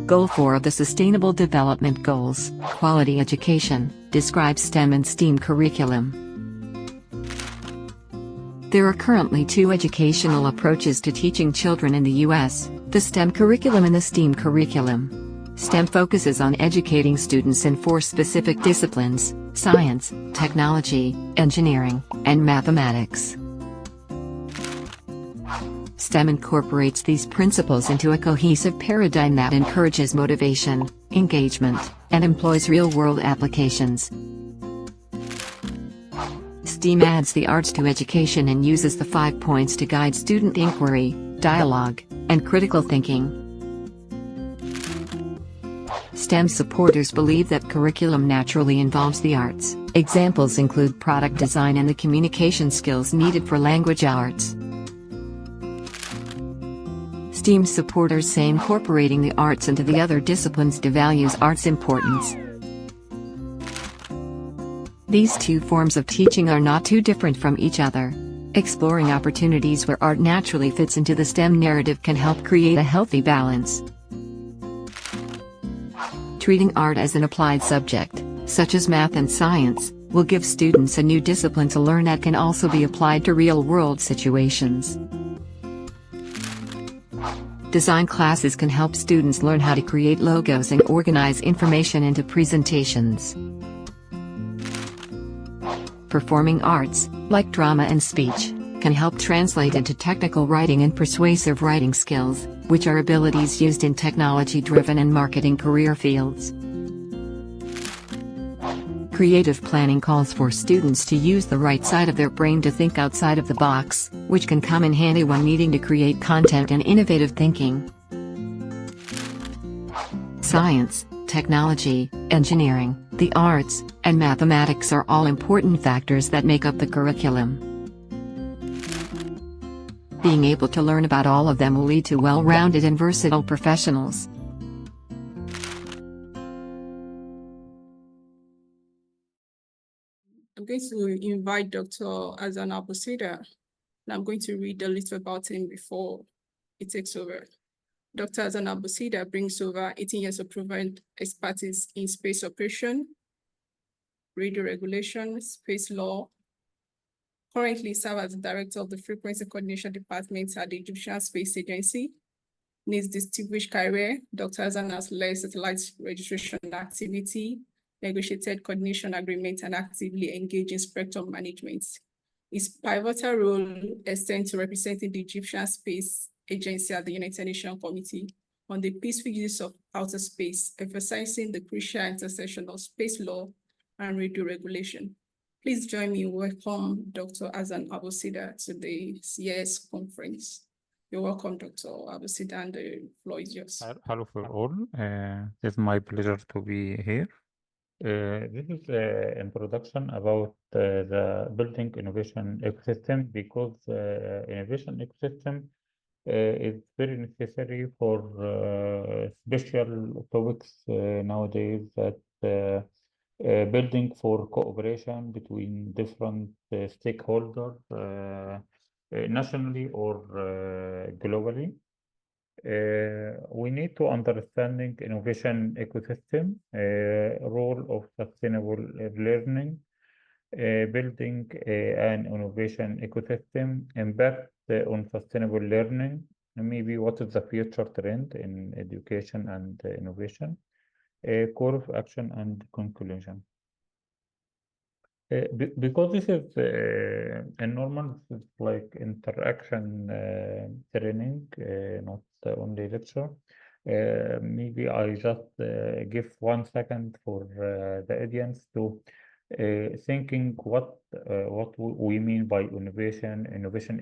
Goal 4 of the Sustainable Development Goals, Quality Education, describes STEM and STEAM curriculum. There are currently two educational approaches to teaching children in the U.S., the STEM curriculum and the STEAM curriculum. STEM focuses on educating students in 4 specific disciplines: science, technology, engineering, and mathematics. STEM incorporates these principles into a cohesive paradigm that encourages motivation, engagement, and employs real-world applications. STEAM adds the arts to education and uses the 5 points to guide student inquiry, dialogue, and critical thinking. STEM supporters believe that curriculum naturally involves the arts. Examples include product design and the communication skills needed for language arts. STEAM supporters say incorporating the arts into the other disciplines devalues arts' importance. These two forms of teaching are not too different from each other. Exploring opportunities where art naturally fits into the STEM narrative can help create a healthy balance. Treating art as an applied subject, such as math and science, will give students a new discipline to learn that can also be applied to real-world situations. Design classes can help students learn how to create logos and organize information into presentations. Performing arts, like drama and speech, can help translate into technical writing and persuasive writing skills, which are abilities used in technology-driven and marketing career fields. Creative planning calls for students to use the right side of their brain to think outside of the box, which can come in handy when needing to create content and innovative thinking. Science, technology, engineering, the arts, and mathematics are all important factors that make up the curriculum. Being able to learn about all of them will lead to well-rounded and versatile professionals. I'm going to invite Dr. Hasan Abo Seida, and I'm going to read a little about him before he takes over. Dr. Hasan Abo Seida brings over 18 years of proven expertise in space operation, radio regulation, space law. Currently serves as the director of the Frequency Coordination Department at the Egyptian Space Agency. In his distinguished career, Dr. Hasan has led satellite registration activity, negotiated coordination agreements, and actively engaged in spectrum management. His pivotal role extends to representing the Egyptian Space Agency at the United Nations Committee on the Peaceful Use of Outer Space, emphasizing the crucial intersection of space law and radio regulation. Please join me in welcome Dr. Hasan Abo Seida to the CES conference. You're welcome, Dr. Abo Seida, and the floor is yours. Hello for all. It's my pleasure to be here. This is an introduction about the building innovation ecosystem, because innovation ecosystem is very necessary for special topics nowadays, that building for cooperation between different stakeholders nationally or globally. We need to understanding innovation ecosystem, role of sustainable learning, building an innovation ecosystem, impact on sustainable learning, and maybe what is the future trend in education and innovation, call of action and conclusion. Because this is a normal, this is like interaction training, not only lecture. Maybe I just give 1 second for the audience to thinking what we mean by innovation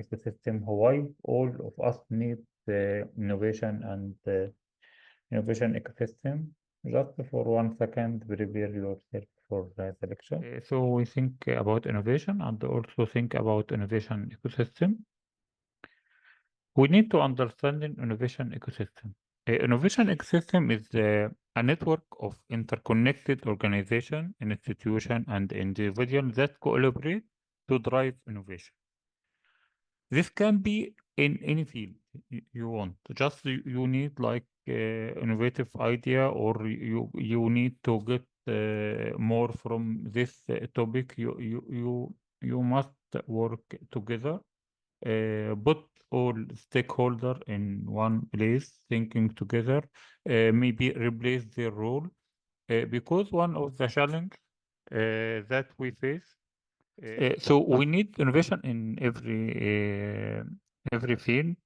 ecosystem, why all of us need innovation and innovation ecosystem. Just for 1 second, prepare yourself for the lecture. So we think about innovation and also think about innovation ecosystem. We need to understand an innovation ecosystem. Innovation ecosystem is a network of interconnected organization, institution, and individuals that collaborate to drive innovation. This can be in any field you want. Just you need like innovative idea, or you need to get more from this topic. You must work together. Put all stakeholder in one place, thinking together. Maybe replace their role, because one of the challenge that we face. So we need innovation in every field.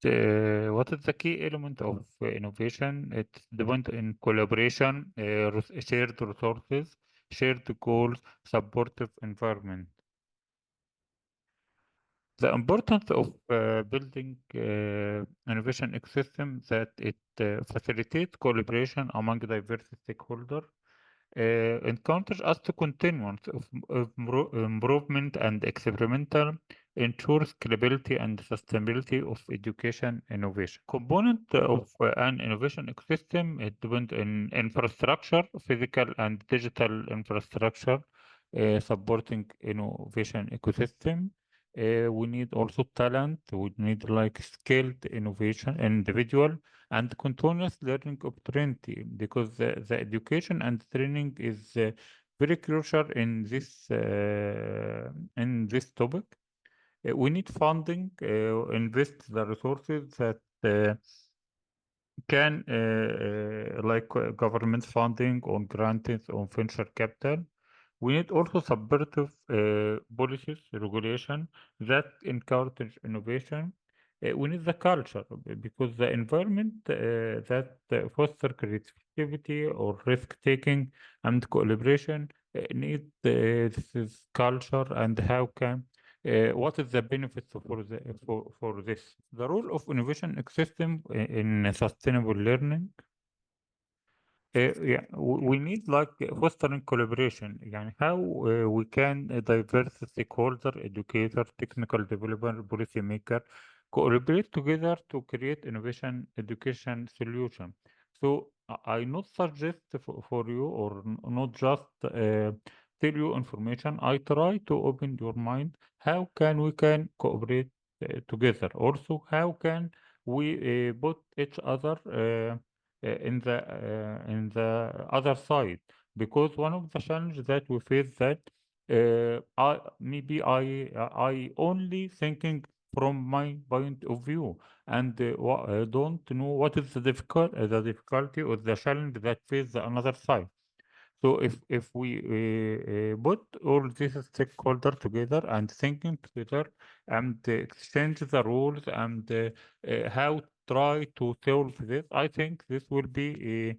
What is the key element of innovation? It depends in collaboration, shared resources, shared goals, supportive environment. The importance of building innovation ecosystem that it facilitates collaboration among diverse stakeholders, encounters us to continuance of improvement and experimental, ensures scalability and sustainability of education innovation. Component of an innovation ecosystem, it depends on infrastructure, physical and digital infrastructure, supporting innovation ecosystem. We need also talent, we need like skilled innovation individual and continuous learning opportunity, because the education and training is very crucial in this topic. We need funding, invest the resources that can like government funding on grants on venture capital. We need also supportive policies, regulation that encourage innovation. We need the culture, because the environment that foster creativity or risk taking and collaboration need this is culture, and how can what is the benefits for this? The role of innovation ecosystem in sustainable learning. Yeah, we need like fostering collaboration. يعني how we can diverse stakeholder, educator, technical developer, policy maker collaborate together to create innovation education solution. So I not suggest for you, or not just tell you information. I try to open your mind. How can we can cooperate together? Also, how can we put each other in the other side, because one of the challenges that we face that I only thinking from my point of view, and don't know what is the difficulty or the challenge that face the another side. So if we put all these stakeholders together and thinking together and exchange the rules and how try to solve this, I think this will be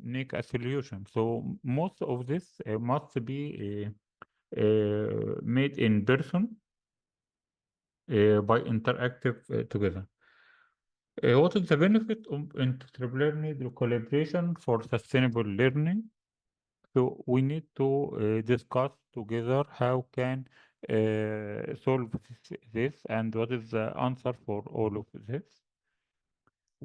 make a solution. So most of this must be made in person by interactive together. What is the benefit of interdisciplinary collaboration for sustainable learning? So we need to discuss together how can solve this, and what is the answer for all of this.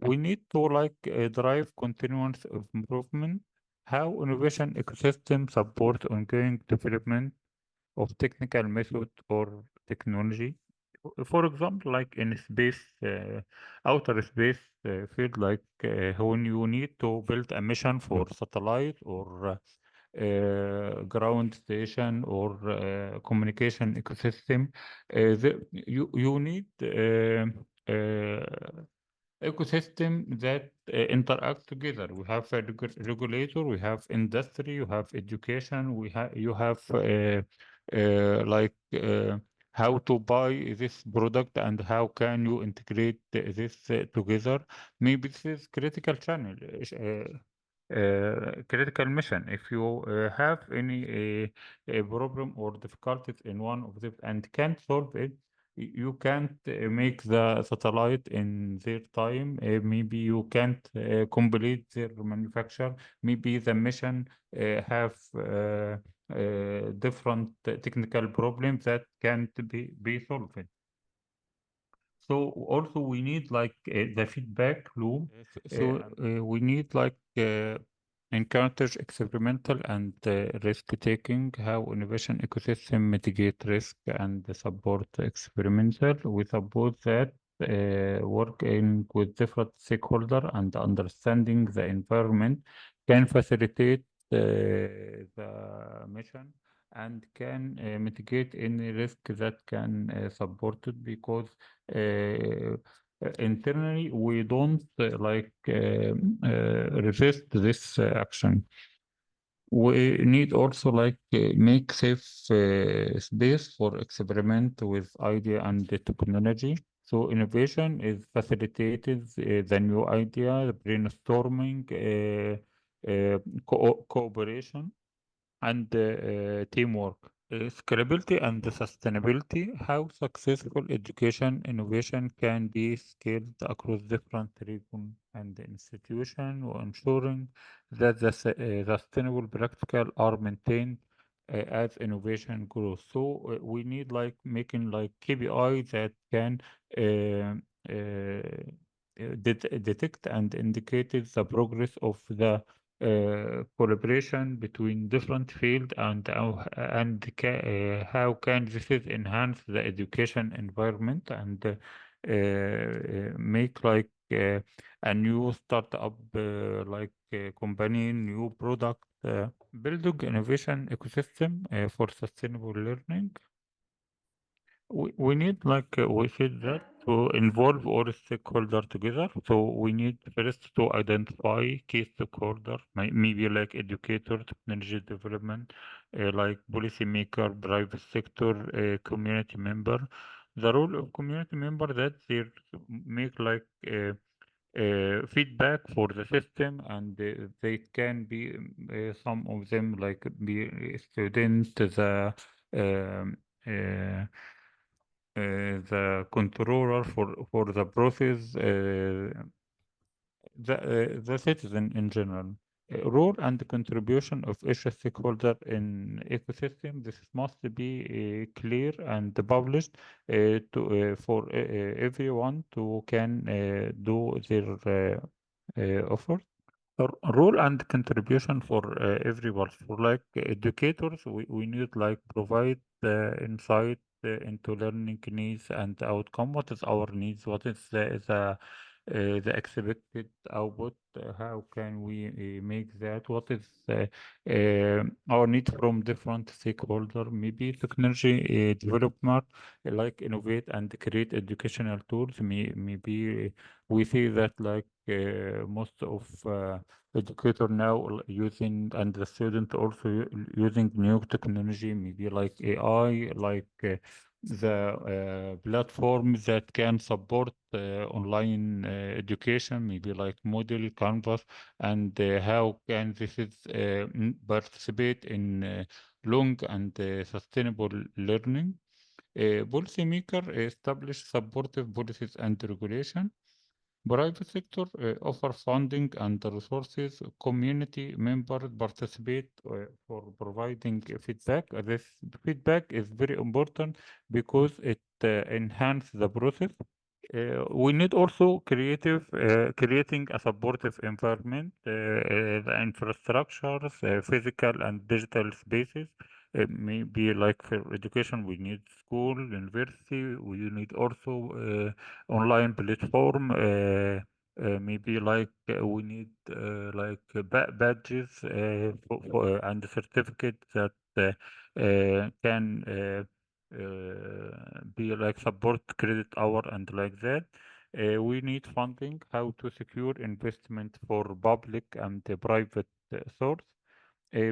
We need to like drive continuous improvement, how innovation ecosystem support ongoing development of technical method or technology. For example, like in space, outer space field, like when you need to build a mission for satellite or ground station or communication ecosystem, you need ecosystem that interact together. We have a regulator, we have industry, you have education, you have like how to buy this product and how can you integrate this together. Maybe this is critical channel, critical mission. If you have any a problem or difficulties in one of them and can't solve it, you can't make the satellite in their time. Maybe you can't complete their manufacture. Maybe the mission have different technical problems that can't be solved. So also we need like the feedback loop. We need like encounter experimental and risk taking, how innovation ecosystem mitigate risk and support experimental. We support that working with different stakeholder and understanding the environment can facilitate the mission and can mitigate any risk that can support it because uh, internally we don't resist this action. We need also like make safe space for experiment with idea and the technology. So innovation is facilitated the new idea, the brainstorming, cooperation, and teamwork. Scalability and the sustainability, how successful education innovation can be scaled across different regions and institutions, or ensuring that the sustainable practical are maintained as innovation grows. So we need like making like KPI that can detect and indicate the progress of the collaboration between different fields and how can this is enhance the education environment and make like a new startup company, new product, building innovation ecosystem for sustainable learning. We need like we said that to involve all stakeholders together. So we need first to identify key stakeholders, maybe like educator, technology development, like policymaker, private sector, community member. The role of community member that they make like feedback for the system, and they can be some of them like be student, the controller for the process, the citizen in general. Role and contribution of each stakeholder in ecosystem. This must be clear and published for everyone to can do their offer. Role and contribution for everyone. For like educators, we need like provide insight into learning needs and outcome. What is our needs? What is the expected output? How can we make that? What is our need from different stakeholder? Maybe technology development, like innovate and create educational tools. Maybe we see that like most of educator now using and the student also using new technology, maybe like AI, like the platforms that can support online education, maybe like Moodle, Canvas, and how can this is participate in long and sustainable learning. Policymaker establish supportive policies and regulation. Private sector offer funding and resources. Community members participate for providing feedback. This feedback is very important because it enhances the process. We need also creating a supportive environment, the infrastructures, physical and digital spaces. Maybe like for education, we need school, university. We need also online platform. Maybe like we need badges and certificate that can be like support credit hour and like that. We need funding, how to secure investment for public and private source.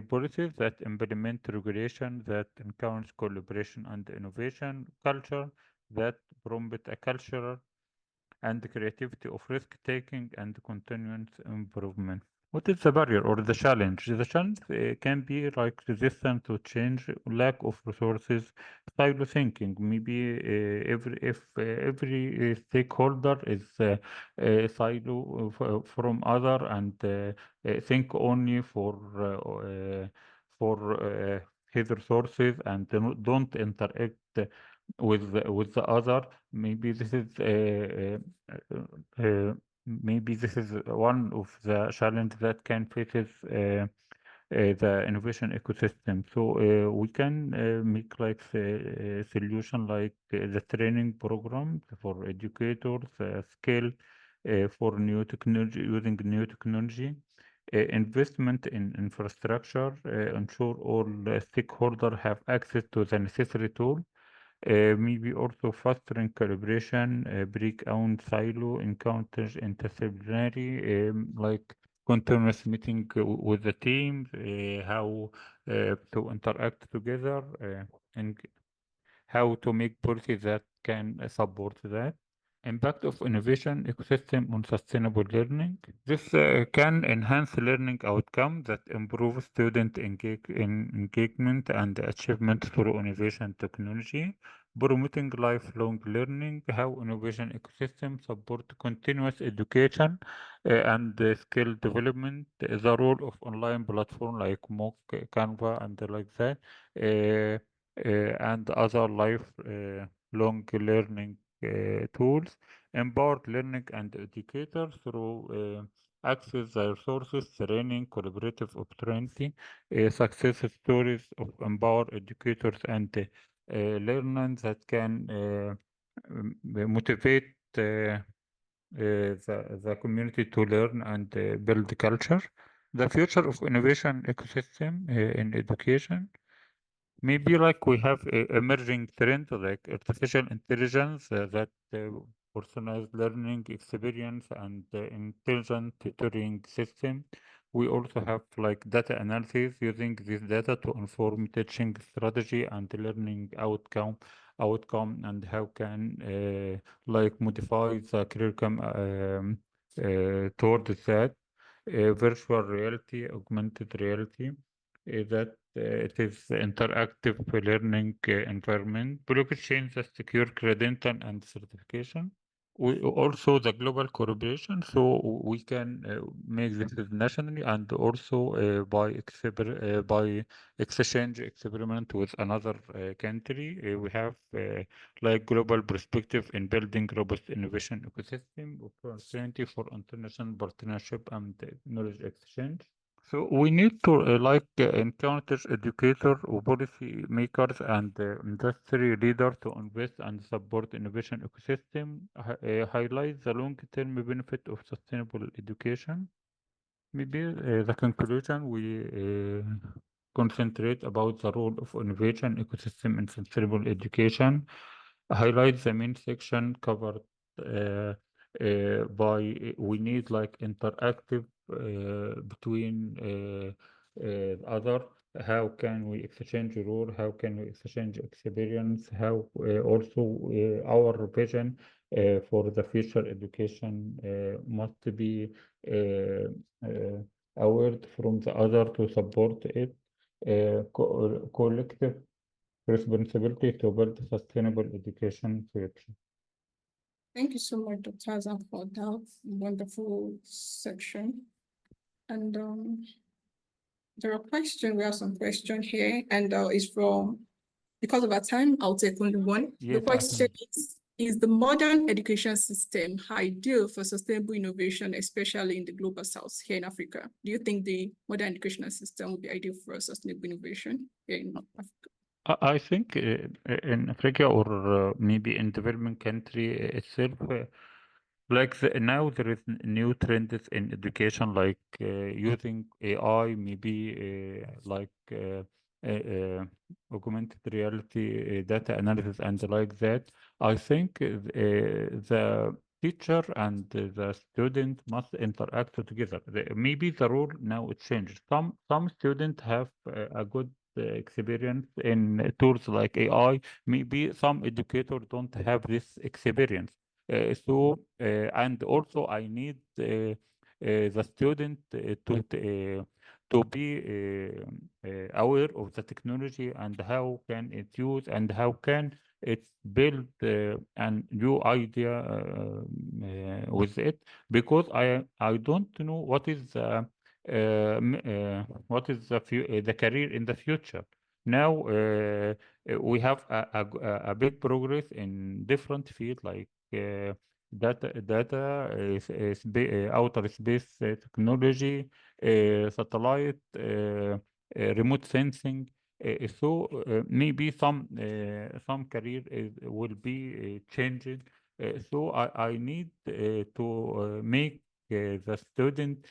policies that implement regulation that encourage collaboration and innovation, culture that promote a culture and the creativity of risk-taking and continuous improvement. What is the barrier or the challenge? The challenge can be like resistance to change, lack of resources, silo thinking. Maybe every stakeholder is silo from other and think only for his resources and don't interact with the other. Maybe this is maybe this is one of the challenge that can faces the innovation ecosystem. So we can make like solution like the training program for educators, skill for new technology, using new technology, investment in infrastructure, ensure all stakeholders have access to the necessary tool, maybe also fostering collaboration, break down silo, encounters interdisciplinary, like continuous meeting with the team, how to interact together, and how to make policies that can support that. Impact of innovation ecosystem on sustainable learning. This can enhance learning outcome that improve student engagement and achievement through innovation technology, promoting lifelong learning, how innovation ecosystem support continuous education and skill development, the role of online platform like MOOC, Canva, and like that, and other long learning tools, empower learning and educators through access the resources, training, collaborative opportunity, success stories of empower educators and learners that can motivate the community to learn and build culture. The future of innovation ecosystem in education. Maybe like we have emerging trends like artificial intelligence that personalized learning experience and intelligent tutoring system. We also have like data analysis using this data to inform teaching strategy and learning outcome and how can like modify the curriculum towards that. Virtual reality, augmented reality, that it is interactive learning environment, blockchain that secure credential and certification. We also the global collaboration, so we can make this nationally and also by exchange experiment with another country. We have like global perspective in building robust innovation ecosystem, opportunity for international partnership and knowledge exchange. So we need to encounter educators, policy makers, and industry leaders to invest and support innovation ecosystem. Highlight the long-term benefit of sustainable education. Maybe the conclusion we concentrate about the role of innovation ecosystem in sustainable education. Highlight the main section covered by we need like interactive between other. How can we exchange role? How can we exchange experience? How also our vision for the future education must be uh, aware from the other to support it. Collective responsibility to build sustainable education future. Thank you so much, Dr. Hasan, for that wonderful section. And there are questions. We have some questions here, and it's from, because of our time, I'll take only one. The Yes, question is the modern education system ideal for sustainable innovation, especially in the global south here in Africa? Do you think the modern educational system will be ideal for sustainable innovation here in Africa? I think in Africa or maybe in developing country itself, like now there is new trends in education, like using AI, maybe augmented reality, data analysis, and like that. I think the teacher and the student must interact together. Maybe the rule now it changed. Some students have a good experience in tools like AI. Maybe some educators don't have this experience. And also I need the student to be aware of the technology and how can it use and how can it build a new idea with it, because I don't know what is the career in the future. Now we have a big progress in different fields like outer space technology, satellite, remote sensing. Maybe some career will be changed. So I need to make the student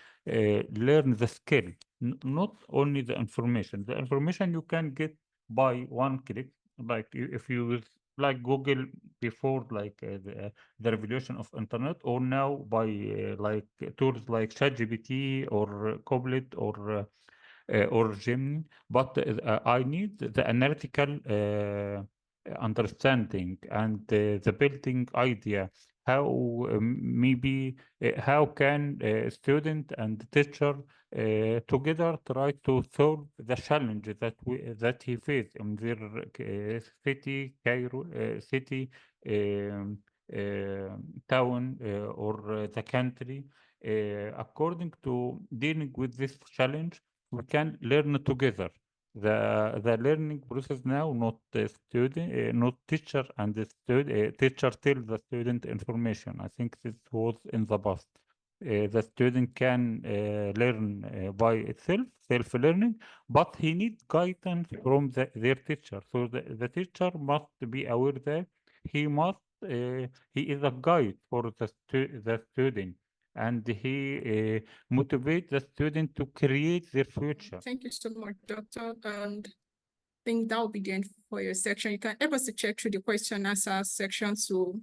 learn the skill, not only the information. The information you can get by one click, like if you use like Google before, like the revolution of internet, or now by like tools like ChatGPT or Coblet or Gemini. But I need the analytical understanding and the building idea. How maybe how can student and teacher together try to solve the challenge that he faced in their city, Cairo, city, um, town, or the country. According to dealing with this challenge, we can learn together. The learning process now, not the student, not teacher and the student. Teacher tell the student information. I think this was in the past. The student can learn by itself, self-learning, but he needs guidance from their teacher. So the teacher must be aware that he must he is a guide for the student, and he motivate the student to create their future. Thank you so much, Doctor. And I think that will be the end for your section. You can help us to check through the question and answer section to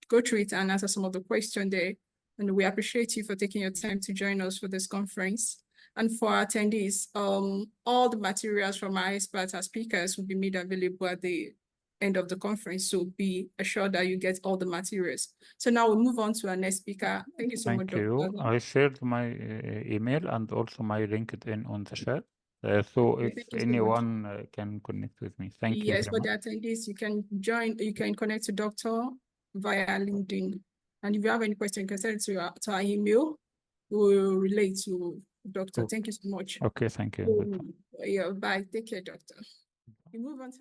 go through it and answer some of the questions there. And we appreciate you for taking your time to join us for this conference. And for our attendees, all the materials from our experts and speakers will be made available at the end of the conference. So be assured that you get all the materials. So now we'll move on to our next speaker. Thank you so much, Thank you. Dr. I shared my email and also my LinkedIn on the chat. So Okay, if thank you so much. anyone can connect with me. Thank you Yes, very for much. the attendees, you can connect to Doctor via LinkedIn. And if you have any question, you can send it to our email. We'll relate to Doctor. Oh. Thank you so much. Okay, thank you. Yeah, bye. Take care, Doctor. We move on to